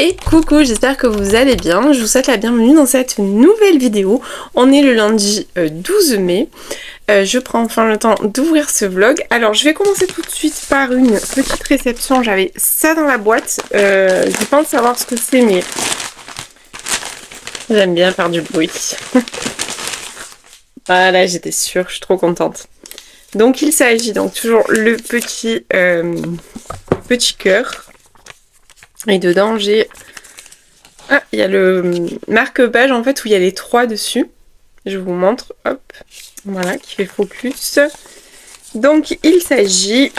Et coucou, j'espère que vous allez bien. Je vous souhaite la bienvenue dans cette nouvelle vidéo. On est le lundi 12 mai. Je prends enfin le temps d'ouvrir ce vlog. Alors je vais commencer tout de suite par une petite réception. J'avais ça dans la boîte. Je pense savoir ce que c'est, mais j'aime bien faire du bruit. Voilà, j'étais sûre, je suis trop contente. Donc il s'agit donc toujours le petit cœur. Et dedans j'ai... Ah, il y a le marque-page en fait où il y a les 3 dessus. Je vous montre, hop, voilà, qui fait focus. Donc il s'agit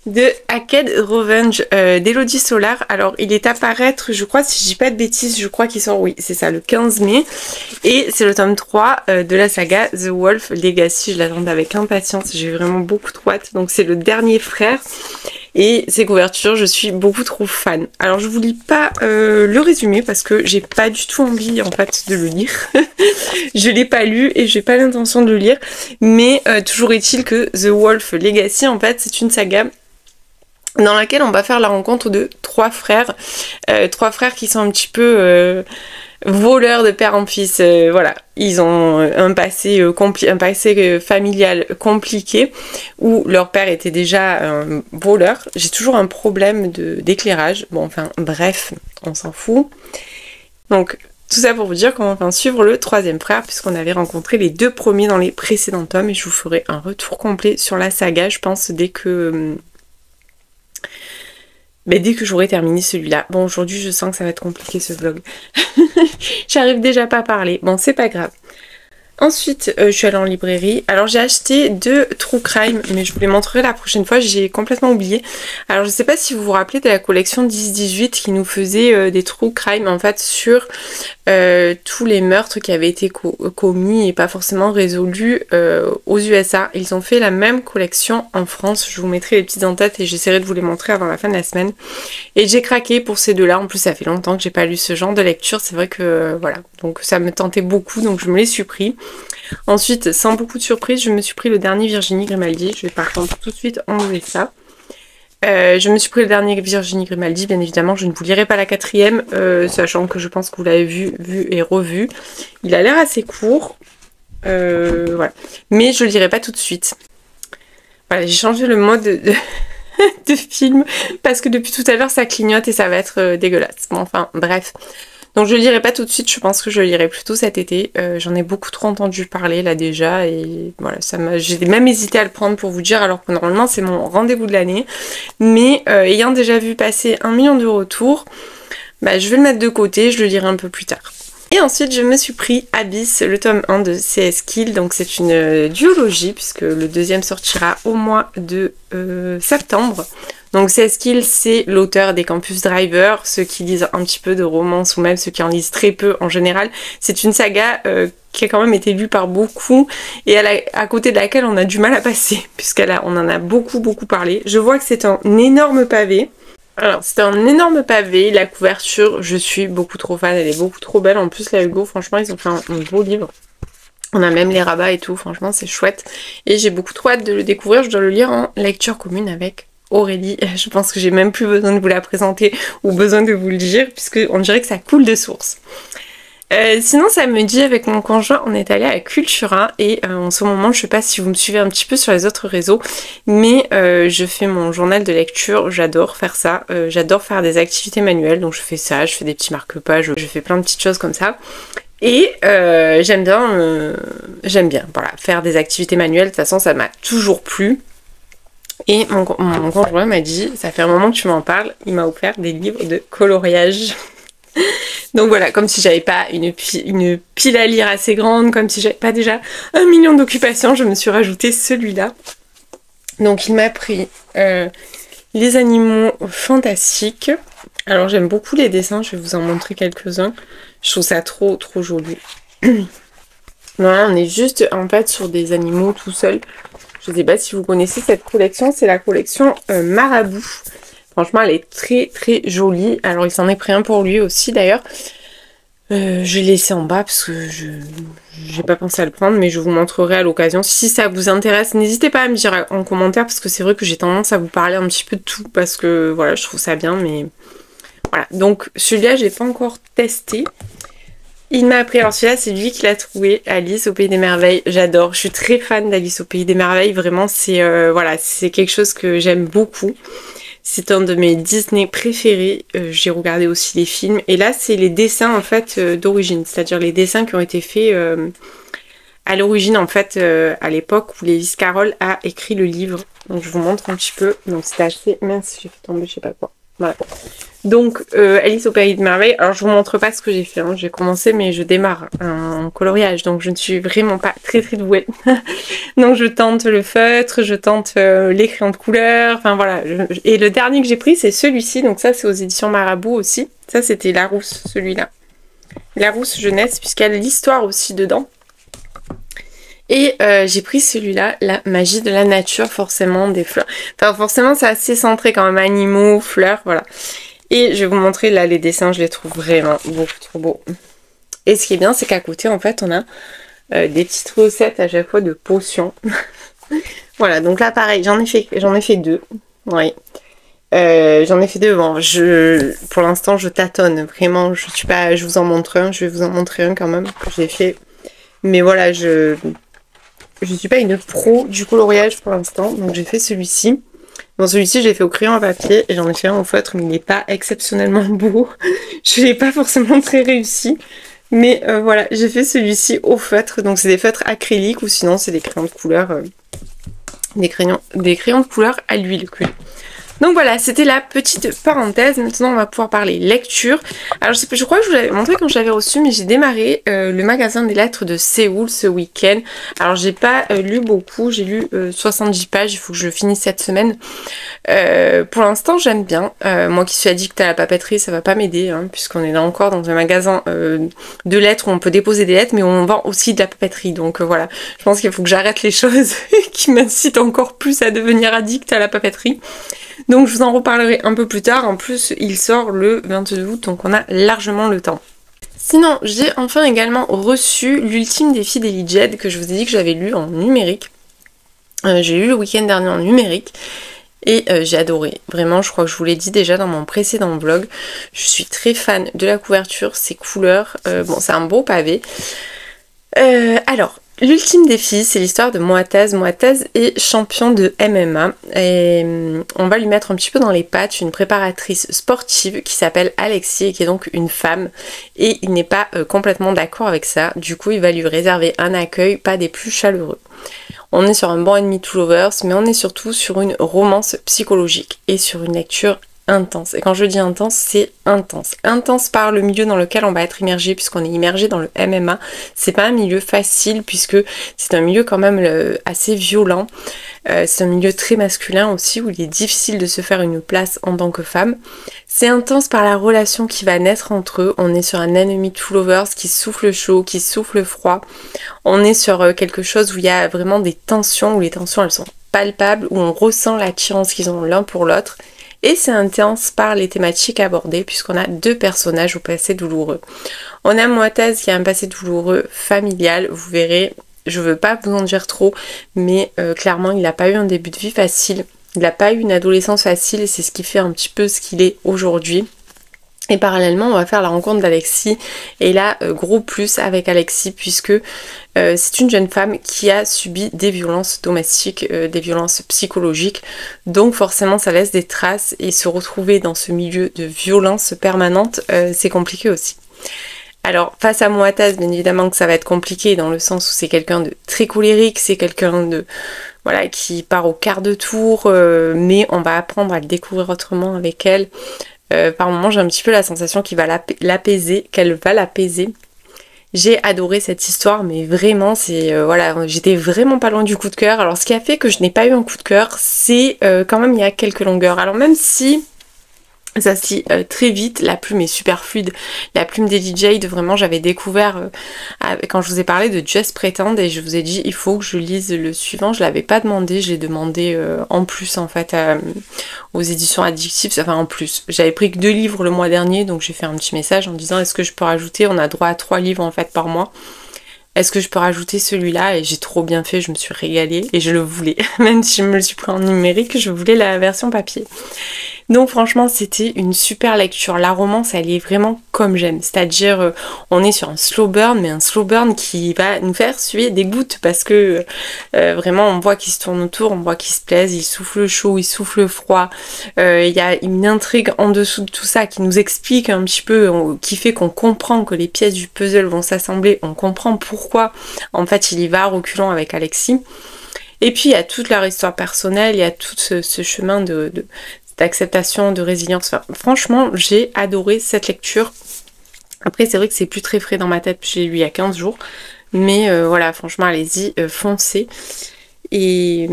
de Hacked Revenge d'Elodie Solar. Alors il est à paraître, je crois, si je dis pas de bêtises, je crois qu'il sort, oui, c'est ça, le 15 mai. Et c'est le tome 3 de la saga The Wolf Legacy. Je l'attendais avec impatience, j'ai vraiment beaucoup trop hâte. Donc c'est le dernier frère. Et ces couvertures, je suis beaucoup trop fan. Alors je vous lis pas le résumé parce que j'ai pas du tout envie en fait de le lire. Je l'ai pas lu et j'ai pas l'intention de le lire. Mais toujours est-il que The Wolf Legacy en fait c'est une saga dans laquelle on va faire la rencontre de 3 frères. 3 frères qui sont un petit peu... voleurs de père en fils, voilà, ils ont un passé familial compliqué où leur père était déjà un voleur. J'ai toujours un problème d'éclairage, bon enfin bref, on s'en fout. Donc tout ça pour vous dire qu'on va enfin suivre le 3e frère puisqu'on avait rencontré les 2 premiers dans les précédents tomes et je vous ferai un retour complet sur la saga, je pense, dès que j'aurai terminé celui-là. Bon, aujourd'hui, je sens que ça va être compliqué ce vlog. J'arrive déjà pas à parler. Bon, c'est pas grave. Ensuite, je suis allée en librairie. Alors, j'ai acheté 2 True Crime, mais je vous les montrerai la prochaine fois. J'ai complètement oublié. Alors, je sais pas si vous vous rappelez de la collection 10-18 qui nous faisait des True Crime, en fait, sur tous les meurtres qui avaient été commis et pas forcément résolus aux USA. Ils ont fait la même collection en France. Je vous mettrai les petites en tête et j'essaierai de vous les montrer avant la fin de la semaine. Et j'ai craqué pour ces 2-là. En plus, ça fait longtemps que j'ai pas lu ce genre de lecture. C'est vrai que, voilà. Donc, ça me tentait beaucoup, donc je me les suis pris. Ensuite, sans beaucoup de surprise, je me suis pris le dernier Virginie Grimaldi. Je vais par contre tout de suite enlever ça. Je me suis pris le dernier Virginie Grimaldi, bien évidemment, je ne vous lirai pas la 4e, sachant que je pense que vous l'avez vu et revu. Il a l'air assez court, voilà. Mais je le lirai pas tout de suite. Voilà, j'ai changé le mode de film, parce que depuis tout à l'heure ça clignote et ça va être dégueulasse. Bon, enfin, bref. Donc je le lirai pas tout de suite, je pense que je le lirai plutôt cet été. J'en ai beaucoup trop entendu parler là déjà et voilà, j'ai même hésité à le prendre pour vous dire alors que normalement c'est mon rendez-vous de l'année. Mais ayant déjà vu passer 1 million de retours, bah, je vais le mettre de côté, je le lirai un peu plus tard. Et ensuite je me suis pris Abyss, le tome 1 de CS Kill, donc c'est une duologie puisque le 2e sortira au mois de septembre. Donc CS Kill, c'est l'auteur des Campus Driver, ceux qui lisent un petit peu de romance ou même ceux qui en lisent très peu en général. C'est une saga qui a quand même été lue par beaucoup et à côté de laquelle on a du mal à passer puisqu'on en a beaucoup parlé. Je vois que c'est un énorme pavé. Alors c'est un énorme pavé, la couverture, je suis beaucoup trop fan, elle est beaucoup trop belle. En plus la Hugo, franchement ils ont fait un beau livre. On a même les rabats et tout, franchement c'est chouette. Et j'ai beaucoup trop hâte de le découvrir, je dois le lire en lecture commune avec Aurélie. Je pense que j'ai même plus besoin de vous la présenter ou besoin de vous le dire puisque on dirait que ça coule de source. Sinon samedi avec mon conjoint on est allé à Cultura et en ce moment je sais pas si vous me suivez un petit peu sur les autres réseaux mais je fais mon journal de lecture, j'adore faire ça, j'adore faire des activités manuelles donc je fais ça, je fais des petits marque-pages, je fais plein de petites choses comme ça. Et j'aime bien voilà, faire des activités manuelles, de toute façon ça m'a toujours plu. Et mon conjoint m'a dit, ça fait un moment que tu m'en parles, il m'a offert des livres de coloriage. Donc voilà, comme si j'avais pas une pile à lire assez grande, comme si j'avais pas déjà 1 million d'occupations, je me suis rajouté celui-là. Donc il m'a pris les animaux fantastiques. Alors j'aime beaucoup les dessins, je vais vous en montrer quelques-uns. Je trouve ça trop joli. Voilà, on est juste en fait sur des animaux tout seuls. Je ne sais pas si vous connaissez cette collection, c'est la collection Marabout. Franchement, elle est très jolie. Alors, il s'en est pris un pour lui aussi d'ailleurs. Je l'ai laissé en bas parce que je n'ai pas pensé à le prendre, mais je vous montrerai à l'occasion. Si ça vous intéresse, n'hésitez pas à me dire en commentaire parce que c'est vrai que j'ai tendance à vous parler un petit peu de tout parce que voilà, je trouve ça bien, mais Voilà, donc celui-là, je l'ai pas encore testé. Il m'a appris, alors celui-là, c'est lui qui l'a trouvé, Alice au Pays des Merveilles. J'adore, je suis très fan d'Alice au Pays des Merveilles. Vraiment, c'est voilà, c'est quelque chose que j'aime beaucoup. C'est un de mes Disney préférés. J'ai regardé aussi les films. Et là, c'est les dessins, en fait, d'origine. C'est-à-dire les dessins qui ont été faits à l'origine, en fait, à l'époque où Lewis Carroll a écrit le livre. Donc, je vous montre un petit peu. Donc, c'était assez... Mince, j'ai fait tomber je sais pas quoi. Voilà. Donc, Alice au Pays de Merveille. Alors, je vous montre pas ce que j'ai fait. Hein. J'ai commencé, mais je démarre en coloriage. Donc, je ne suis vraiment pas très douée. Donc, je tente le feutre, je tente les crayons de couleur. Enfin, voilà. Et le dernier que j'ai pris, c'est celui-ci. Donc, ça, c'est aux éditions Marabout aussi. Ça, c'était Larousse, celui-là. Larousse jeunesse, puisqu'il y a l'histoire aussi dedans. Et j'ai pris celui-là, la magie de la nature, forcément, des fleurs. Enfin, forcément, c'est assez centré quand même, animaux, fleurs, voilà. Et je vais vous montrer, là, les dessins, je les trouve vraiment beaucoup trop beaux. Et ce qui est bien, c'est qu'à côté, en fait, on a des petites recettes à chaque fois de potions. Voilà, donc là, pareil, j'en ai fait deux. Oui. J'en ai fait deux. Bon, pour l'instant, je tâtonne. Vraiment, je vous en montre un. Je vais vous en montrer un quand même, que j'ai fait. Mais voilà, je suis pas une pro du coloriage pour l'instant, donc j'ai fait celui-ci. Bon, celui-ci, j'ai fait au crayon à papier et j'en ai fait un au feutre, mais il n'est pas exceptionnellement beau. Je l'ai pas forcément très réussi. Mais voilà, j'ai fait celui-ci au feutre. Donc c'est des feutres acryliques ou sinon c'est des crayons de couleur. Des crayons de couleur à l'huile. Donc voilà, c'était la petite parenthèse. Maintenant, on va pouvoir parler lecture. Alors, je crois que je vous l'avais montré quand je l'avais reçu, mais j'ai démarré le magasin des lettres de Séoul ce week-end. Alors, j'ai pas lu beaucoup. J'ai lu 70 pages. Il faut que je le finisse cette semaine. Pour l'instant, j'aime bien. Moi qui suis addict à la papeterie, ça va pas m'aider, hein, puisqu'on est là encore dans un magasin de lettres où on peut déposer des lettres, mais on vend aussi de la papeterie. Donc voilà, je pense qu'il faut que j'arrête les choses qui m'incitent encore plus à devenir addict à la papeterie. Donc je vous en reparlerai un peu plus tard. En plus, il sort le 22 août, donc on a largement le temps. Sinon, j'ai enfin également reçu l'ultime défi d'Ellie Jed, que je vous ai dit que j'avais lu en numérique. J'ai lu le week-end dernier en numérique. Et j'ai adoré. Vraiment, je crois que je vous l'ai dit déjà dans mon précédent vlog. Je suis très fan de la couverture, ses couleurs. Bon, c'est un beau pavé. Alors, l'ultime défi, c'est l'histoire de Moataz. Moataz est champion de MMA et on va lui mettre un petit peu dans les pattes une préparatrice sportive qui s'appelle Alexis et qui est donc une femme et il n'est pas complètement d'accord avec ça. Du coup, il va lui réserver un accueil pas des plus chaleureux. On est sur un bon ennemi to lovers, mais on est surtout sur une romance psychologique et sur une lecture intense. Et quand je dis intense, c'est intense. Intense par le milieu dans lequel on va être immergé, puisqu'on est immergé dans le MMA. C'est pas un milieu facile, puisque c'est un milieu quand même assez violent. C'est un milieu très masculin aussi, où il est difficile de se faire une place en tant que femme. C'est intense par la relation qui va naître entre eux. On est sur un enemy to lovers qui souffle chaud, qui souffle froid. On est sur quelque chose où il y a vraiment des tensions, où les tensions elles sont palpables, où on ressent l'attirance qu'ils ont l'un pour l'autre. Et c'est intense par les thématiques abordées puisqu'on a deux personnages au passé douloureux. On a Moataz qui a un passé douloureux familial, vous verrez, je veux pas vous en dire trop, mais clairement il n'a pas eu un début de vie facile, il n'a pas eu une adolescence facile et c'est ce qui fait un petit peu ce qu'il est aujourd'hui. Et parallèlement, on va faire la rencontre d'Alexis. Et là, gros plus avec Alexis, puisque c'est une jeune femme qui a subi des violences domestiques, des violences psychologiques. Donc forcément, ça laisse des traces. Et se retrouver dans ce milieu de violence permanente, c'est compliqué aussi. Alors, face à Moataz, bien évidemment que ça va être compliqué, dans le sens où c'est quelqu'un de très colérique, c'est quelqu'un de... Voilà, qui part au quart de tour, mais on va apprendre à le découvrir autrement avec elle. Par moments, j'ai un petit peu la sensation qu'il va l'apaiser, qu'elle va l'apaiser. J'ai adoré cette histoire, mais vraiment, c'est voilà, j'étais vraiment pas loin du coup de cœur. Alors, ce qui a fait que je n'ai pas eu un coup de cœur, c'est quand même il y a quelques longueurs. Alors, même si ça se lit très vite, la plume est super fluide. La plume d'Ellie Jed, vraiment j'avais découvert quand je vous ai parlé de Just Pretend et je vous ai dit il faut que je lise le suivant. Je l'avais pas demandé, j'ai demandé en plus en fait aux éditions addictives, enfin en plus. J'avais pris que 2 livres le mois dernier, donc j'ai fait un petit message en disant est-ce que je peux rajouter, on a droit à 3 livres en fait par mois. Est-ce que je peux rajouter celui-là? Et j'ai trop bien fait, je me suis régalée et je le voulais. Même si je me le suis pris en numérique, je voulais la version papier. Donc franchement c'était une super lecture. La romance elle est vraiment comme j'aime, c'est-à-dire on est sur un slow burn, mais un slow burn qui va nous faire suer des gouttes parce que vraiment on voit qu'il se tourne autour, on voit qu'il se plaise, il souffle chaud, il souffle froid. Il y a une intrigue en dessous de tout ça qui nous explique un petit peu, qui fait qu'on comprend que les pièces du puzzle vont s'assembler, on comprend pourquoi en fait il y va reculant avec Alexis. Et puis il y a toute leur histoire personnelle, il y a tout ce chemin d'acceptation, de résilience. Enfin, franchement, j'ai adoré cette lecture. Après, c'est vrai que c'est plus très frais dans ma tête, je l'ai lu il y a 15 jours. Mais voilà, franchement, allez-y, foncez. Et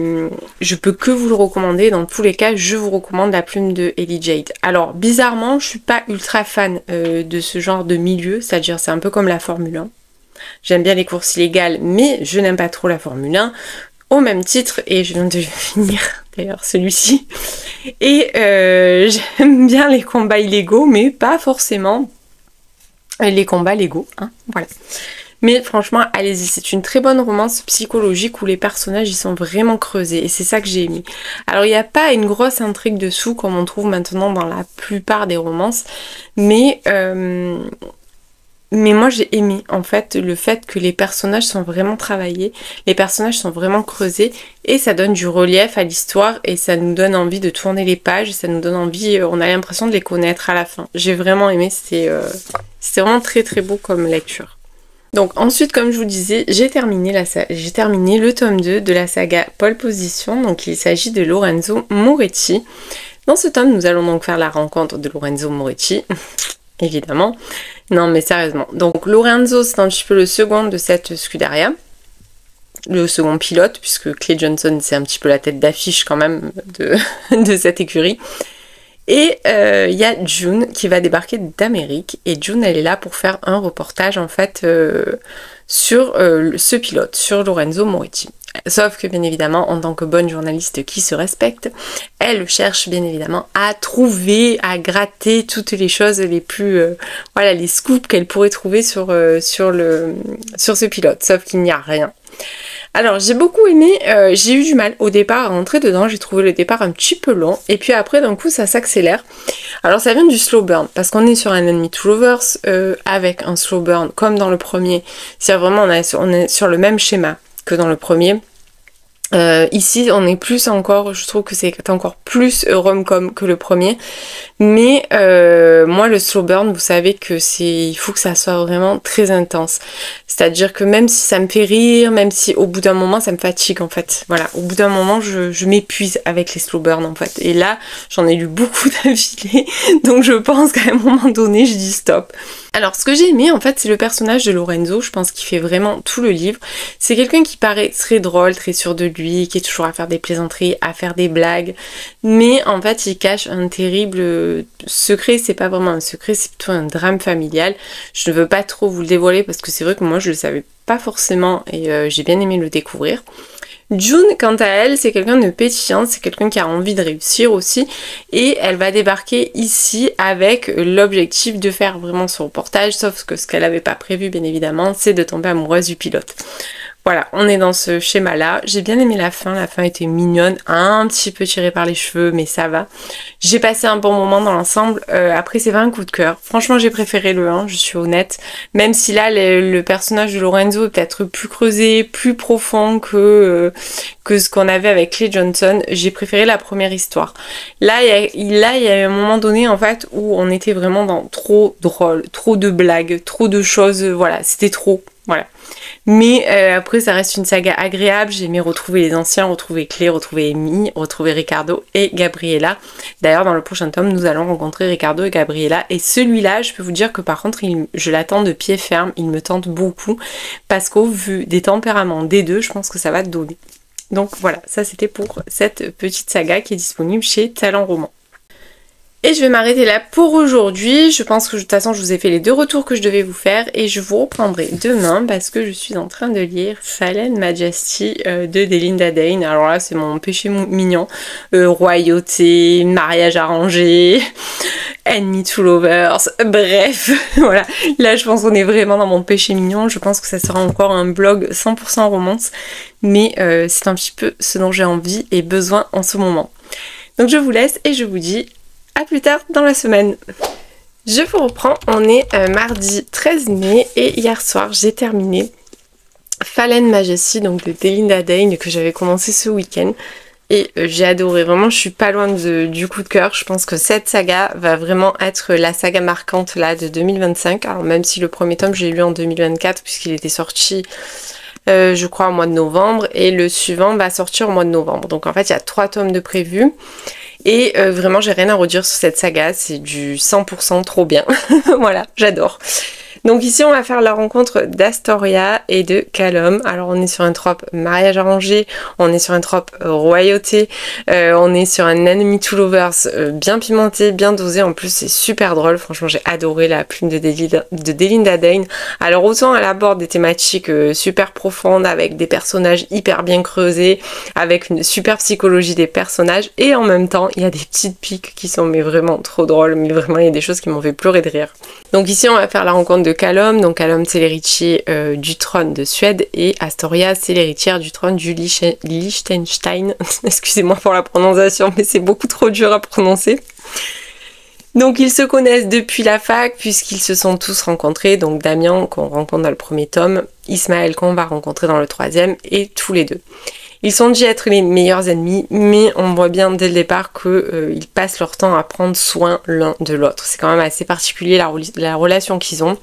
je peux que vous le recommander. Dans tous les cas, je vous recommande La Plume de Ellie Jade. Alors, bizarrement, je suis pas ultra fan de ce genre de milieu. C'est-à-dire, c'est un peu comme la Formule 1. J'aime bien les courses illégales, mais je n'aime pas trop la Formule 1. Au même titre, et je viens de finir d'ailleurs celui-ci, et j'aime bien les combats illégaux, mais pas forcément les combats légaux, hein, voilà. Mais franchement, allez-y, c'est une très bonne romance psychologique où les personnages ils sont vraiment creusés, et c'est ça que j'ai aimé. Alors il n'y a pas une grosse intrigue dessous comme on trouve maintenant dans la plupart des romances, mais moi j'ai aimé en fait le fait que les personnages sont vraiment travaillés, les personnages sont vraiment creusés et ça donne du relief à l'histoire et ça nous donne envie de tourner les pages, ça nous donne envie, on a l'impression de les connaître à la fin. J'ai vraiment aimé, c'était vraiment très très beau comme lecture. Donc ensuite comme je vous disais, j'ai terminé le tome 2 de la saga Pole Position, donc il s'agit de Lorenzo Moretti. Dans ce tome nous allons donc faire la rencontre de Lorenzo Moretti, évidemment. Non mais sérieusement. Donc Lorenzo c'est un petit peu le second de cette Scuderia. Le second pilote, puisque Clay Johnson c'est un petit peu la tête d'affiche quand même de cette écurie. Et il y a June qui va débarquer d'Amérique. Et June elle est là pour faire un reportage en fait sur ce pilote, sur Lorenzo Moretti. Sauf que bien évidemment, en tant que bonne journaliste qui se respecte, elle cherche bien évidemment à trouver, à gratter toutes les choses les plus... voilà, les scoops qu'elle pourrait trouver sur ce pilote. Sauf qu'il n'y a rien. Alors j'ai beaucoup aimé, j'ai eu du mal au départ à rentrer dedans, j'ai trouvé le départ un petit peu long, et puis après d'un coup ça s'accélère. Alors ça vient du slow burn, parce qu'on est sur un Enemy to Lovers avec un slow burn comme dans le premier, c'est-à-dire vraiment on est sur le même schéma que dans le premier. Ici on est plus encore, je trouve que c'est encore plus rom-com que le premier, mais moi le slow burn vous savez que il faut que ça soit vraiment très intense, c'est à dire que même si ça me fait rire, même si au bout d'un moment ça me fatigue en fait, voilà, au bout d'un moment je m'épuise avec les slow burn en fait, et là j'en ai lu beaucoup d'affilée, donc je pense qu'à un moment donné je dis stop. Alors ce que j'ai aimé en fait c'est le personnage de Lorenzo, je pense qu'il fait vraiment tout le livre, c'est quelqu'un qui paraît très drôle, très sûr de lui, qui est toujours à faire des plaisanteries, à faire des blagues, mais en fait il cache un terrible secret, c'est pas vraiment un secret, c'est plutôt un drame familial. Je ne veux pas trop vous le dévoiler parce que c'est vrai que moi je le savais pas forcément et j'ai bien aimé le découvrir. June, quant à elle, c'est quelqu'un de pétillant, c'est quelqu'un qui a envie de réussir aussi, et elle va débarquer ici avec l'objectif de faire vraiment son reportage, sauf que ce qu'elle n'avait pas prévu bien évidemment, c'est de tomber amoureuse du pilote. Voilà, on est dans ce schéma-là. J'ai bien aimé la fin était mignonne, un petit peu tirée par les cheveux, mais ça va. J'ai passé un bon moment dans l'ensemble. Après, c'est pas un coup de cœur. Franchement, j'ai préféré le 1, je suis honnête. Même si là, le personnage de Lorenzo est peut-être plus creusé, plus profond que ce qu'on avait avec Clay Johnson. J'ai préféré la première histoire. Là, il y a eu un moment donné, en fait, où on était vraiment dans trop drôle, trop de blagues, trop de choses. Voilà, c'était trop. Voilà. Mais après ça reste une saga agréable, j'ai aimé retrouver les anciens, retrouver Clay, retrouver Amy, retrouver Ricardo et Gabriella. D'ailleurs dans le prochain tome nous allons rencontrer Ricardo et Gabriella, et celui-là je peux vous dire que par contre je l'attends de pied ferme, il me tente beaucoup parce qu'au vu des tempéraments des deux je pense que ça va donner. Donc voilà, ça c'était pour cette petite saga qui est disponible chez Talent Roman. Et je vais m'arrêter là pour aujourd'hui. Je pense que de toute façon je vous ai fait les deux retours que je devais vous faire et je vous reprendrai demain parce que je suis en train de lire Fallen Majesty de Delinda Dane. Alors là c'est mon péché mignon, royauté, mariage arrangé, Enemy to Lovers, bref, voilà. Là je pense qu'on est vraiment dans mon péché mignon. Je pense que ça sera encore un blog 100% romance, mais c'est un petit peu ce dont j'ai envie et besoin en ce moment. Donc je vous laisse et je vous dis à plus tard dans la semaine. Je vous reprends, on est mardi 13 mai et hier soir j'ai terminé Fallen Majesty, donc de Delinda Dane, que j'avais commencé ce week-end. Et j'ai adoré, vraiment je suis pas loin du coup de cœur. Je pense que cette saga va vraiment être la saga marquante là de 2025. Alors même si le premier tome je l'ai lu en 2024 puisqu'il était sorti je crois au mois de novembre, et le suivant va sortir au mois de novembre. Donc en fait il y a 3 tomes de prévus. Et vraiment j'ai rien à redire sur cette saga, c'est du 100% trop bien. Voilà, j'adore. Donc ici on va faire la rencontre d'Astoria et de Callum. Alors on est sur un trope mariage arrangé, on est sur un trope royauté, on est sur un enemy to lovers bien pimenté, bien dosé, en plus c'est super drôle, franchement j'ai adoré la plume de Delinda Dane. Alors autant elle aborde des thématiques super profondes avec des personnages hyper bien creusés, avec une super psychologie des personnages, et en même temps il y a des petites piques qui sont mais vraiment trop drôles, mais vraiment il y a des choses qui m'ont fait pleurer de rire. Donc ici on va faire la rencontre de Callum. Donc Callum c'est l'héritier du trône de Suède et Astoria c'est l'héritière du trône du Liechtenstein. Excusez-moi pour la prononciation mais c'est beaucoup trop dur à prononcer. Donc ils se connaissent depuis la fac puisqu'ils se sont tous rencontrés. Donc Damien qu'on rencontre dans le premier tome, Ismaël qu'on va rencontrer dans le troisième, et tous les deux. Ils sont dit être les meilleurs ennemis, mais on voit bien dès le départ qu'ils passent leur temps à prendre soin l'un de l'autre. C'est quand même assez particulier la relation qu'ils ont.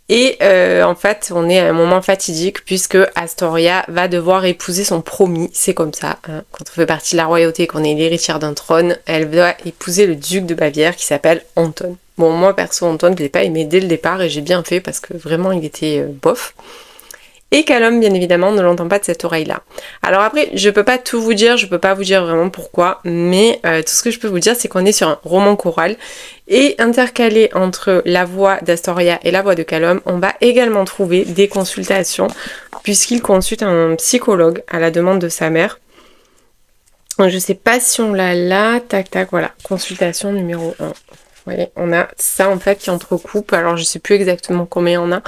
Et en fait, on est à un moment fatidique puisque Astoria va devoir épouser son promis. C'est comme ça, hein. Quand on fait partie de la royauté et qu'on est l'héritière d'un trône, elle doit épouser le duc de Bavière qui s'appelle Anton. Bon, moi perso, Anton, je l'ai pas aimé dès le départ et j'ai bien fait parce que vraiment il était bof. Et Callum, bien évidemment, ne l'entend pas de cette oreille-là. Alors après, je peux pas tout vous dire, je peux pas vous dire vraiment pourquoi, mais tout ce que je peux vous dire, c'est qu'on est sur un roman choral, et intercalé entre la voix d'Astoria et la voix de Callum, on va également trouver des consultations, puisqu'il consulte un psychologue à la demande de sa mère. Je sais pas si on l'a là, tac tac, voilà, consultation numéro 1. Vous voyez, on a ça en fait qui entrecoupe, alors je sais plus exactement combien on a,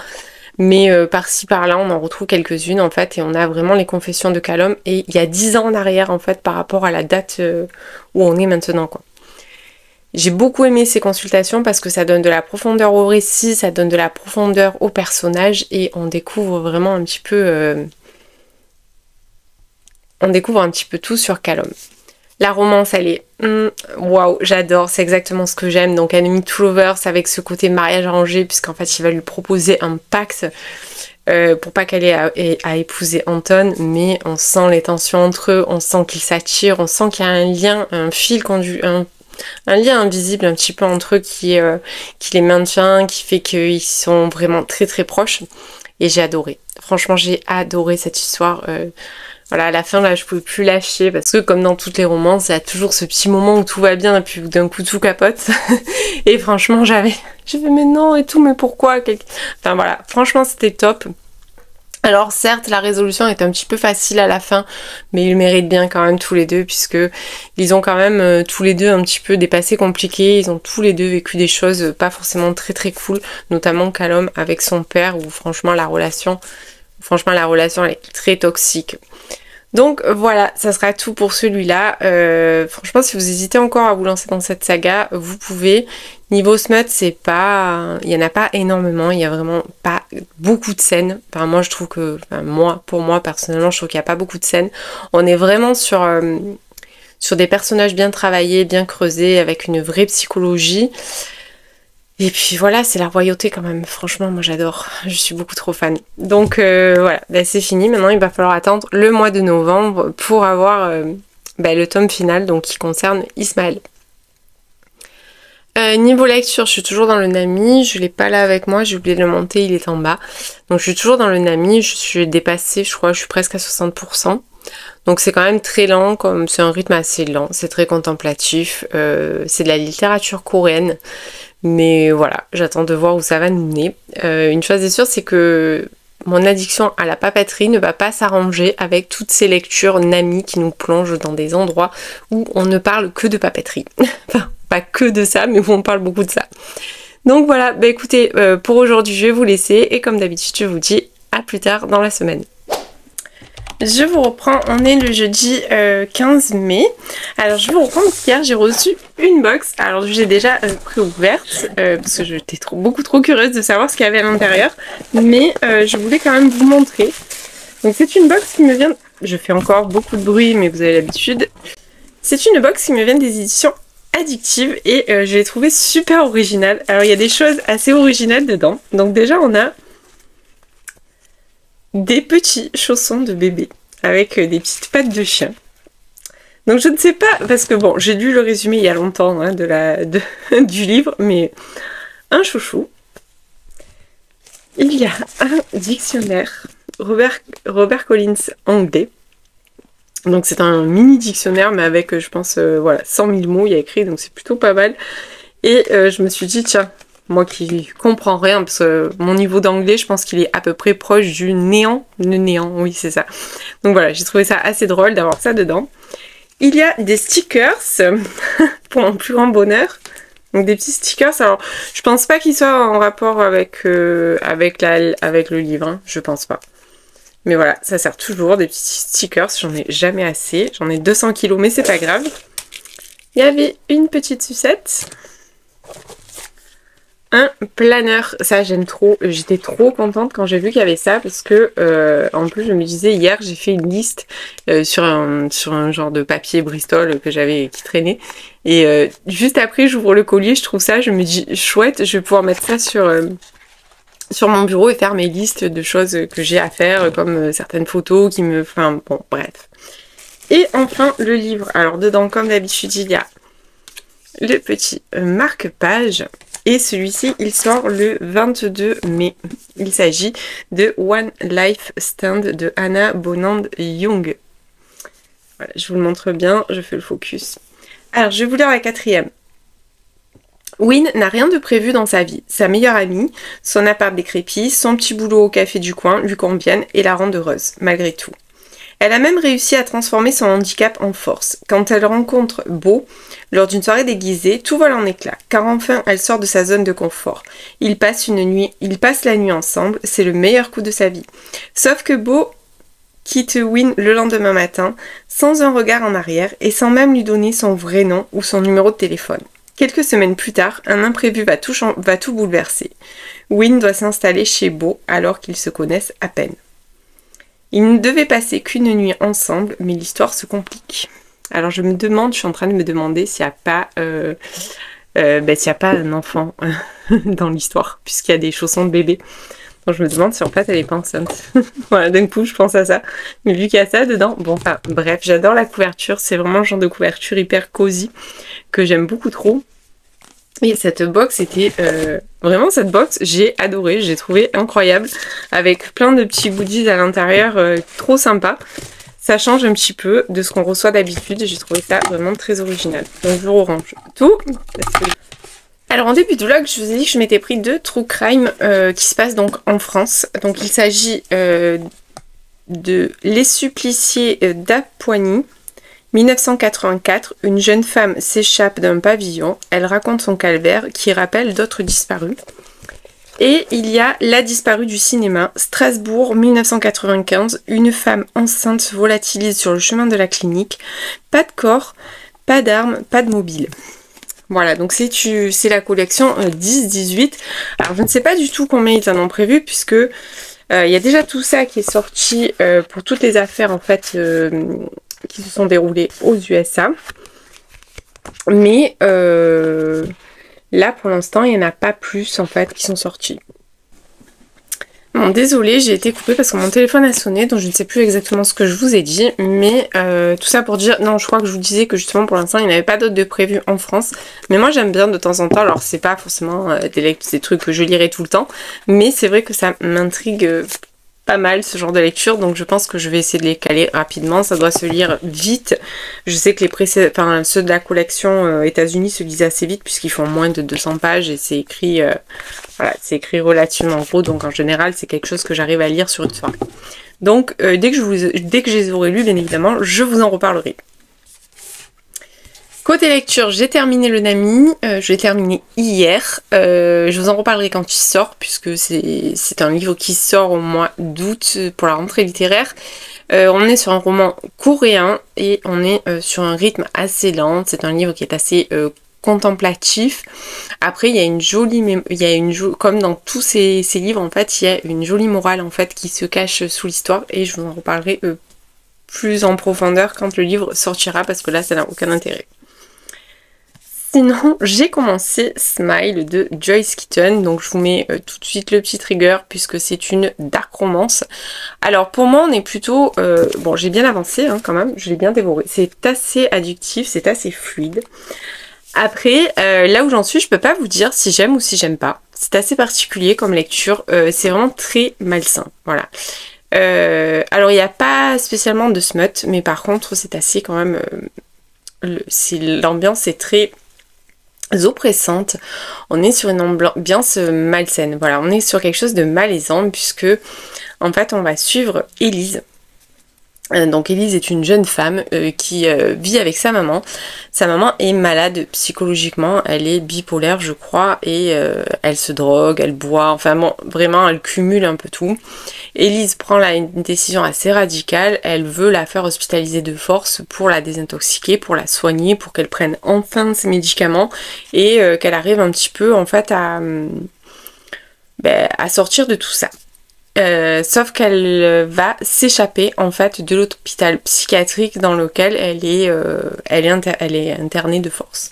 mais par-ci par-là on en retrouve quelques-unes en fait, et on a vraiment les confessions de Callum, et il y a 10 ans en arrière en fait par rapport à la date où on est maintenant quoi. J'ai beaucoup aimé ces consultations parce que ça donne de la profondeur au récit, ça donne de la profondeur au personnage, et on découvre vraiment un petit peu tout sur Callum. La romance, elle est waouh, j'adore, c'est exactement ce que j'aime. Donc Enemy to Lovers avec ce côté mariage arrangé, puisqu'en fait il va lui proposer un pacte pour pas qu'elle ait à épouser Anton, mais on sent les tensions entre eux, on sent qu'ils s'attirent, on sent qu'il y a un lien, un fil conduit, un lien invisible un petit peu entre eux qui les maintient, qui fait qu'ils sont vraiment très très proches. Et j'ai adoré. Franchement, j'ai adoré cette histoire. Voilà, à la fin, là, je pouvais plus lâcher parce que, comme dans toutes les romances, il y a toujours ce petit moment où tout va bien et puis d'un coup, tout capote. Et franchement, j'avais mais non et tout, mais pourquoi? Enfin voilà, franchement, c'était top. Alors certes, la résolution est un petit peu facile à la fin, mais ils méritent bien quand même tous les deux, puisque ils ont quand même tous les deux un petit peu des passés compliqués, ils ont tous les deux vécu des choses pas forcément très très cool, notamment Callum avec son père, où franchement la relation elle est très toxique. Donc voilà, ça sera tout pour celui-là. Franchement, si vous hésitez encore à vous lancer dans cette saga, vous pouvez. Niveau smut, c'est pas, il y en a pas énormément, il y a vraiment pas beaucoup de scènes. Enfin, moi je trouve que, pour moi personnellement, je trouve qu'il n'y a pas beaucoup de scènes. On est vraiment sur des personnages bien travaillés, bien creusés, avec une vraie psychologie. Et puis voilà, c'est la royauté quand même, franchement moi j'adore, je suis beaucoup trop fan. Donc voilà, c'est fini, maintenant il va falloir attendre le mois de novembre pour avoir le tome final, donc qui concerne Ismaël. Niveau lecture, je suis toujours dans le Nami, je l'ai pas là avec moi, j'ai oublié de le monter, il est en bas. Donc je suis toujours dans le Nami, je suis dépassée, je crois, je suis presque à 60%. Donc c'est quand même très lent, comme c'est un rythme assez lent, c'est très contemplatif, c'est de la littérature coréenne. Mais voilà, j'attends de voir où ça va nous mener. Une chose est sûre, c'est que mon addiction à la papeterie ne va pas s'arranger avec toutes ces lectures Nami qui nous plongent dans des endroits où on ne parle que de papeterie. Enfin, pas que de ça, mais où on parle beaucoup de ça. Donc voilà, écoutez, pour aujourd'hui, je vais vous laisser. Et comme d'habitude, je vous dis à plus tard dans la semaine. je vous reprends, on est le jeudi 15 mai. Alors je vous reprends parce qu'hier j'ai reçu une box. Alors j'ai déjà préouverte parce que j'étais beaucoup trop curieuse de savoir ce qu'il y avait à l'intérieur. Mais je voulais quand même vous montrer. Donc c'est une box qui me vient... Je fais encore beaucoup de bruit mais vous avez l'habitude. C'est une box qui me vient des éditions Addictive et je l'ai trouvée super originale. Alors il y a des choses assez originales dedans. Donc déjà on a des petits chaussons de bébé avec des petites pattes de chien. Donc je ne sais pas, parce que bon, j'ai lu le résumé il y a longtemps hein, du livre, mais un chouchou. Il y a un dictionnaire Robert Collins anglais. Donc c'est un mini dictionnaire, mais avec, je pense, voilà, 100 000 mots, il y a écrit, donc c'est plutôt pas mal. Et je me suis dit, tiens, moi qui comprends rien, parce que mon niveau d'anglais, je pense qu'il est à peu près proche du néant. Le néant, oui, c'est ça. Donc voilà, j'ai trouvé ça assez drôle d'avoir ça dedans. Il y a des stickers, pour mon plus grand bonheur. Donc des petits stickers. Alors, je pense pas qu'ils soient en rapport avec le livre, hein. Je pense pas. Mais voilà, ça sert toujours, des petits stickers. J'en ai jamais assez. J'en ai 200 kilos, mais c'est pas grave. Il y avait une petite sucette. Un planeur, ça j'aime trop, j'étais trop contente quand j'ai vu qu'il y avait ça parce que en plus je me disais hier j'ai fait une liste sur un genre de papier Bristol que j'avais qui traînait et juste après j'ouvre le collier, je trouve ça, je me dis chouette, je vais pouvoir mettre ça sur mon bureau et faire mes listes de choses que j'ai à faire comme certaines photos qui me... Enfin bon bref. Et enfin le livre, alors dedans comme d'habitude il y a le petit marque-page. Et celui-ci, il sort le 22 mai. Il s'agit de One Life Stand de Hannah Bonand-Young. Voilà, je vous le montre bien, je fais le focus. Alors, je vais vous lire la quatrième. Wynne n'a rien de prévu dans sa vie. Sa meilleure amie, son appart décrépit, son petit boulot au café du coin lui conviennent et la rendent heureuse, malgré tout. Elle a même réussi à transformer son handicap en force. Quand elle rencontre Beau, lors d'une soirée déguisée, tout vole en éclats, car enfin elle sort de sa zone de confort. Ils passent la nuit ensemble, c'est le meilleur coup de sa vie. Sauf que Beau quitte Wynne le lendemain matin, sans un regard en arrière, et sans même lui donner son vrai nom ou son numéro de téléphone. Quelques semaines plus tard, un imprévu va tout bouleverser. Wynne doit s'installer chez Beau alors qu'ils se connaissent à peine. Ils ne devaient passer qu'une nuit ensemble, mais l'histoire se complique. Alors je suis en train de me demander s'il n'y a pas un enfant dans l'histoire, puisqu'il y a des chaussons de bébé. Donc je me demande si en fait elle est pas enceinte. Voilà, d'un coup je pense à ça. Mais vu qu'il y a ça dedans, bon enfin bref, j'adore la couverture, c'est vraiment le genre de couverture hyper cosy que j'aime beaucoup trop. Et cette box était vraiment cette box, j'ai adoré, j'ai trouvé incroyable avec plein de petits goodies à l'intérieur, trop sympa. Ça change un petit peu de ce qu'on reçoit d'habitude et j'ai trouvé ça vraiment très original. Donc je range tout. Alors en début de vlog, je vous ai dit que je m'étais pris 2 true crime qui se passent donc en France. Donc il s'agit de Les Suppliciés d'Appoigny. 1984, une jeune femme s'échappe d'un pavillon. Elle raconte son calvaire qui rappelle d'autres disparus. Et il y a La disparue du cinéma, Strasbourg, 1995. Une femme enceinte se volatilise sur le chemin de la clinique. Pas de corps, pas d'armes, pas de mobile. Voilà, donc c'est la collection 10-18. Alors je ne sais pas du tout combien ils en ont prévu puisque il y a déjà tout ça qui est sorti pour toutes les affaires en fait qui se sont déroulées aux USA. Mais là pour l'instant il n'y en a pas plus en fait qui sont sortis. Bon, désolée, j'ai été coupée parce que mon téléphone a sonné, donc je ne sais plus exactement ce que je vous ai dit, mais tout ça pour dire, non, je crois que je vous disais que justement pour l'instant il n'y avait pas d'autres de prévus en France, mais moi j'aime bien de temps en temps, alors c'est pas forcément des trucs que je lirai tout le temps, mais c'est vrai que ça m'intrigue pas mal ce genre de lecture, donc je pense que je vais essayer de les caler rapidement. Ça doit se lire vite. Je sais que ceux de la collection États-Unis se lisent assez vite puisqu'ils font moins de 200 pages et c'est écrit, voilà, c'est écrit relativement gros, donc en général c'est quelque chose que j'arrive à lire sur une soirée. Donc dès que je les aurai lus, bien évidemment, je vous en reparlerai. Côté lecture, j'ai terminé Le Nami, je l'ai terminé hier, je vous en reparlerai quand il sort, puisque c'est un livre qui sort au mois d'août pour la rentrée littéraire. On est sur un roman coréen et on est sur un rythme assez lent. C'est un livre qui est assez contemplatif. Après, il y a une jolie, comme dans tous ces livres, en fait, il y a une jolie morale en fait qui se cache sous l'histoire et je vous en reparlerai plus en profondeur quand le livre sortira parce que là, ça n'a aucun intérêt. Sinon, j'ai commencé Smile de Joyce Keaton, donc je vous mets tout de suite le petit trigger puisque c'est une dark romance. Alors pour moi, on est plutôt... bon, j'ai bien avancé hein, quand même, je l'ai bien dévoré. C'est assez addictif, c'est assez fluide. Après, là où j'en suis, je peux pas vous dire si j'aime ou si j'aime pas. C'est assez particulier comme lecture, c'est vraiment très malsain, voilà. Alors il n'y a pas spécialement de smut, mais par contre c'est assez quand même... l'ambiance est très... oppressante, on est sur une ambiance malsaine, voilà, on est sur quelque chose de malaisant puisque en fait on va suivre Élise. Donc Élise est une jeune femme qui vit avec sa maman. Sa maman est malade psychologiquement, elle est bipolaire je crois et elle se drogue, elle boit, enfin bon vraiment elle cumule un peu tout. Élise prend là une décision assez radicale, elle veut la faire hospitaliser de force pour la désintoxiquer, pour la soigner, pour qu'elle prenne enfin ses médicaments et qu'elle arrive un petit peu en fait à sortir de tout ça. Sauf qu'elle va s'échapper en fait de l'hôpital psychiatrique dans lequel elle est internée de force.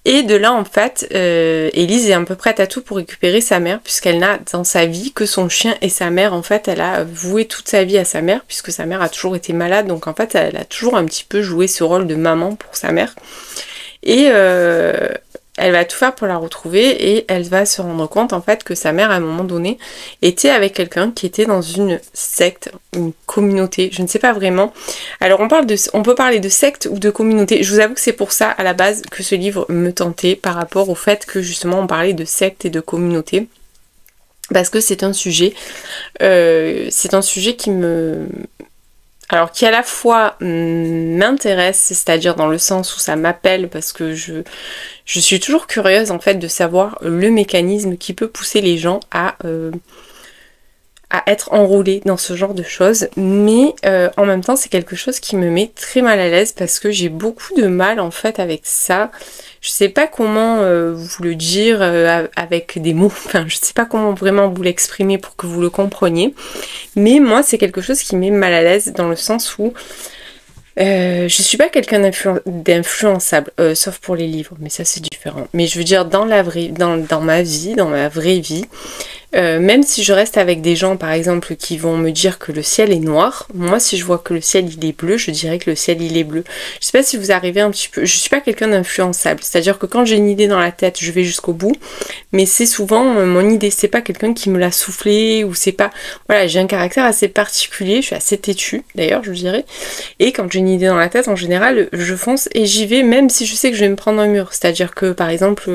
Et de là en fait, Élise est un peu prête à tout pour récupérer sa mère puisqu'elle n'a dans sa vie que son chien et sa mère. En fait, elle a voué toute sa vie à sa mère puisque sa mère a toujours été malade. Donc en fait, elle a toujours un petit peu joué ce rôle de maman pour sa mère. Et elle va tout faire pour la retrouver et elle va se rendre compte en fait que sa mère à un moment donné était avec quelqu'un qui était dans une secte, une communauté, je ne sais pas vraiment. Alors on peut parler de secte ou de communauté, je vous avoue que c'est pour ça à la base que ce livre me tentait par rapport au fait que justement on parlait de secte et de communauté. Parce que c'est un sujet qui me... Alors qui à la fois m'intéresse, c'est-à-dire dans le sens où ça m'appelle parce que je suis toujours curieuse en fait de savoir le mécanisme qui peut pousser les gens à être enrôlés dans ce genre de choses, mais en même temps c'est quelque chose qui me met très mal à l'aise parce que j'ai beaucoup de mal en fait avec ça. Je sais pas comment vous le dire avec des mots, enfin je sais pas comment vraiment vous l'exprimer pour que vous le compreniez, mais moi c'est quelque chose qui met mal à l'aise dans le sens où je suis pas quelqu'un d'influençable, sauf pour les livres, mais ça c'est différent. Mais je veux dire dans ma vie, dans ma vraie vie, même si je reste avec des gens par exemple qui vont me dire que le ciel est noir, moi si je vois que le ciel il est bleu, je dirais que le ciel il est bleu. Je sais pas si vous arrivez un petit peu, je suis pas quelqu'un d'influençable, c'est-à-dire que quand j'ai une idée dans la tête, je vais jusqu'au bout, mais c'est souvent mon idée, c'est pas quelqu'un qui me l'a soufflé ou c'est pas... Voilà, j'ai un caractère assez particulier, je suis assez têtue d'ailleurs je dirais, et quand j'ai une idée dans la tête en général, je fonce et j'y vais même si je sais que je vais me prendre un mur, c'est-à-dire que par exemple...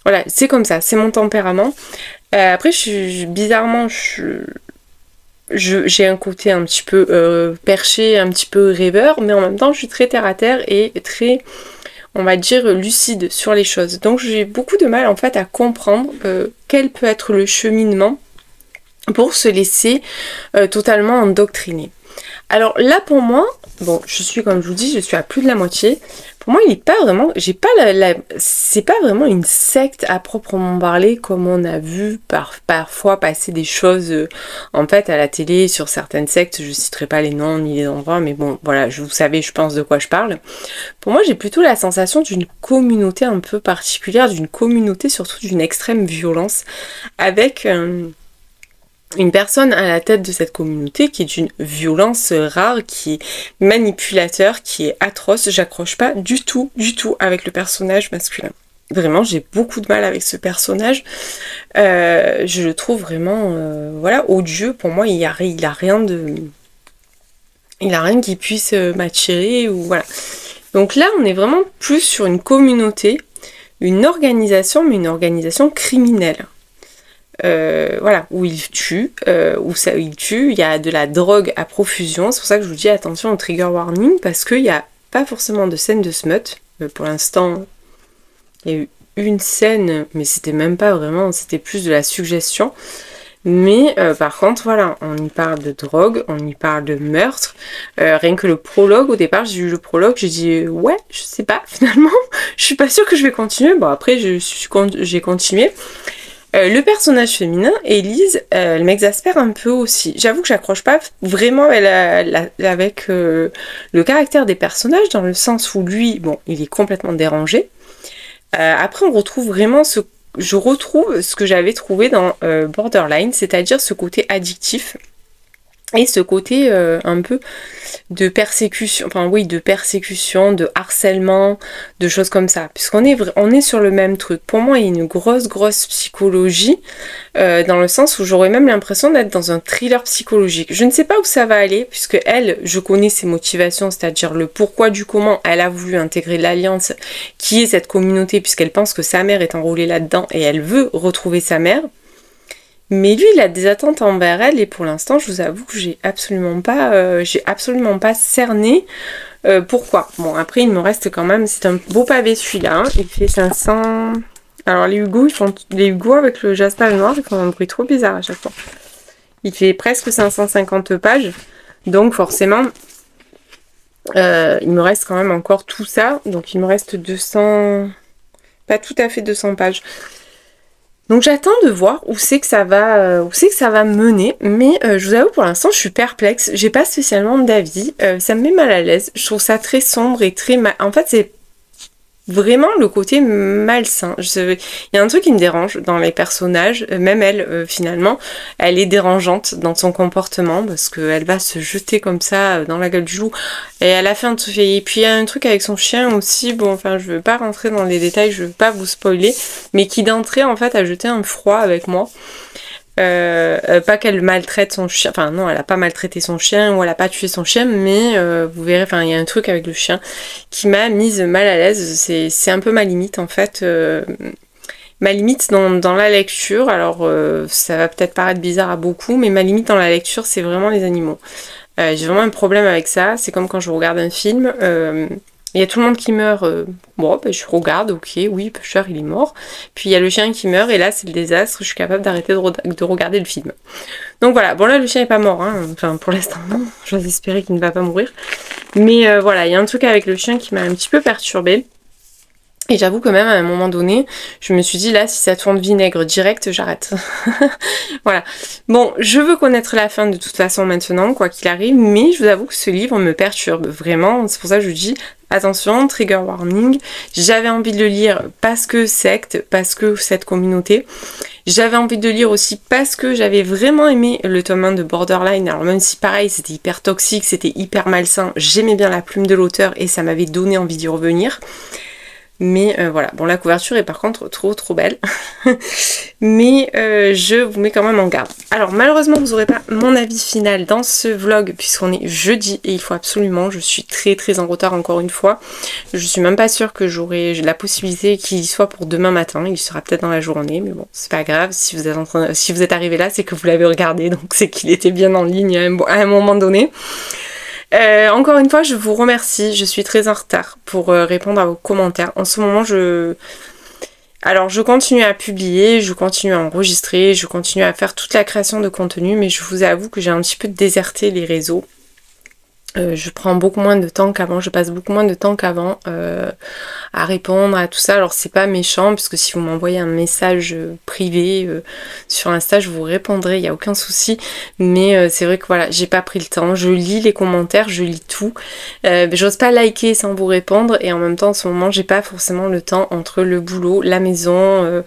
voilà, c'est comme ça, c'est mon tempérament. Après, bizarrement, j'ai un côté un petit peu perché, un petit peu rêveur, mais en même temps, je suis très terre à terre et très, on va dire, lucide sur les choses. Donc, j'ai beaucoup de mal, en fait, à comprendre quel peut être le cheminement pour se laisser totalement endoctriner. Alors là, pour moi, bon, je suis, comme je vous dis, je suis à plus de la moitié. Pour moi, il est pas vraiment, c'est pas vraiment une secte à proprement parler, comme on a vu parfois passer des choses, en fait, à la télé, sur certaines sectes. Je citerai pas les noms ni les endroits, mais bon, voilà, vous savez, je pense de quoi je parle. Pour moi, j'ai plutôt la sensation d'une communauté un peu particulière, d'une communauté surtout d'une extrême violence, avec... une personne à la tête de cette communauté qui est d'une violence rare, qui est manipulateur, qui est atroce. J'accroche pas du tout avec le personnage masculin. Vraiment, j'ai beaucoup de mal avec ce personnage. Je le trouve vraiment, voilà, odieux. Pour moi, il a rien qui puisse m'attirer ou voilà. Donc là, on est vraiment plus sur une communauté, une organisation, mais une organisation criminelle. Voilà, où il tue, il y a de la drogue à profusion. C'est pour ça que je vous dis attention au trigger warning, parce qu'il n'y a pas forcément de scène de smut. Pour l'instant, il y a eu une scène, mais c'était même pas vraiment, c'était plus de la suggestion. Mais par contre, voilà, on y parle de drogue, on y parle de meurtre. Rien que le prologue, au départ, j'ai lu le prologue, j'ai dit ouais, je sais pas, finalement, je suis pas sûre que je vais continuer. Bon, après, j'ai continué. Le personnage féminin, Élise, elle m'exaspère un peu aussi. J'avoue que j'accroche pas vraiment avec le caractère des personnages, dans le sens où lui, bon, il est complètement dérangé. Après, je retrouve ce que j'avais trouvé dans Borderline, c'est-à-dire ce côté addictif et ce côté un peu de persécution, enfin oui, de persécution, de harcèlement, de choses comme ça, puisqu'on on est sur le même truc. Pour moi, il y a une grosse psychologie, dans le sens où j'aurais même l'impression d'être dans un thriller psychologique. Je ne sais pas où ça va aller, puisque elle, je connais ses motivations, c'est-à-dire le pourquoi du comment elle a voulu intégrer l'Alliance, qui est cette communauté, puisqu'elle pense que sa mère est enrôlée là-dedans, et elle veut retrouver sa mère. Mais lui, il a des attentes envers elle et pour l'instant, je vous avoue que j'ai absolument pas cerné pourquoi. Bon, après, il me reste quand même, c'est un beau pavé celui-là, hein. Il fait 500... Alors les Hugo avec le Jasper noir, ils font un bruit trop bizarre à chaque fois. Il fait presque 550 pages, donc forcément, il me reste quand même encore tout ça. Donc il me reste 200... Pas tout à fait 200 pages. Donc j'attends de voir où c'est que ça va mener, mais je vous avoue pour l'instant je suis perplexe, j'ai pas spécialement d'avis, ça me met mal à l'aise, je trouve ça très sombre et très en fait c'est vraiment le côté malsain. Il y a un truc qui me dérange dans les personnages, même elle finalement, elle est dérangeante dans son comportement parce qu'elle va se jeter comme ça dans la gueule du loup et elle a fait un truc. Et puis il y a un truc avec son chien aussi, bon enfin je veux pas rentrer dans les détails, je veux pas vous spoiler, mais qui d'entrée en fait a jeté un froid avec moi. Pas qu'elle maltraite son chien, enfin non, elle a pas maltraité son chien ou elle a pas tué son chien, mais vous verrez, enfin il y a un truc avec le chien qui m'a mise mal à l'aise, c'est un peu ma limite en fait, ma limite dans la lecture, alors ça va peut-être paraître bizarre à beaucoup, mais ma limite dans la lecture c'est vraiment les animaux. J'ai vraiment un problème avec ça, c'est comme quand je regarde un film, il y a tout le monde qui meurt, bon ben je regarde, ok, oui, Pusher il est mort, puis il y a le chien qui meurt, et là c'est le désastre, je suis capable d'arrêter de regarder le film. Donc voilà, bon là le chien est pas mort, hein. Enfin pour l'instant non, j'ose espérer qu'il ne va pas mourir, mais voilà, il y a un truc avec le chien qui m'a un petit peu perturbée. Et j'avoue que même à un moment donné, je me suis dit là, si ça tourne vinaigre direct, j'arrête. Voilà. Bon, je veux connaître la fin de toute façon maintenant, quoi qu'il arrive, mais je vous avoue que ce livre me perturbe vraiment. C'est pour ça que je dis, attention, trigger warning. J'avais envie de le lire parce que secte, parce que cette communauté. J'avais envie de le lire aussi parce que j'avais vraiment aimé le tome 1 de Borderline. Alors même si pareil, c'était hyper toxique, c'était hyper malsain, j'aimais bien la plume de l'auteur et ça m'avait donné envie d'y revenir. Mais voilà, bon la couverture est par contre trop belle. Mais je vous mets quand même en garde. Alors malheureusement vous n'aurez pas mon avis final dans ce vlog puisqu'on est jeudi et il faut absolument, je suis très en retard encore une fois. Je suis même pas sûre que j'aurai la possibilité qu'il soit pour demain matin, il sera peut-être dans la journée, mais bon c'est pas grave, si vous êtes arrivé là c'est que vous l'avez regardé, donc c'est qu'il était bien en ligne à un moment donné. Encore une fois, je vous remercie. Je suis très en retard pour répondre à vos commentaires. En ce moment, alors je continue à publier, je continue à enregistrer, je continue à faire toute la création de contenu, mais je vous avoue que j'ai un petit peu déserté les réseaux. Je prends beaucoup moins de temps qu'avant, je passe beaucoup moins de temps qu'avant à répondre à tout ça. Alors c'est pas méchant, puisque si vous m'envoyez un message privé sur Insta, je vous répondrai, il n'y a aucun souci. Mais c'est vrai que voilà, j'ai pas pris le temps. Je lis les commentaires, je lis tout. J'ose pas liker sans vous répondre, et en même temps en ce moment j'ai pas forcément le temps entre le boulot, la maison,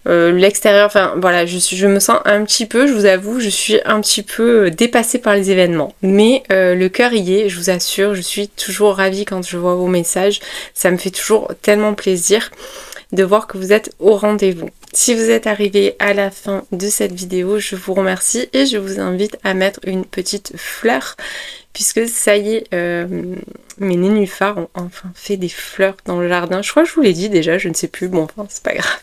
l'extérieur, enfin voilà, je me sens un petit peu, je vous avoue, je suis un petit peu dépassée par les événements. Mais le cœur y est, je vous assure, je suis toujours ravie quand je vois vos messages. Ça me fait toujours tellement plaisir de voir que vous êtes au rendez-vous. Si vous êtes arrivé à la fin de cette vidéo, je vous remercie et je vous invite à mettre une petite fleur, puisque ça y est, mes nénuphars ont enfin fait des fleurs dans le jardin. Je crois que je vous l'ai dit déjà, je ne sais plus, bon enfin c'est pas grave.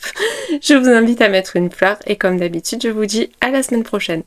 Je vous invite à mettre une fleur et comme d'habitude, je vous dis à la semaine prochaine.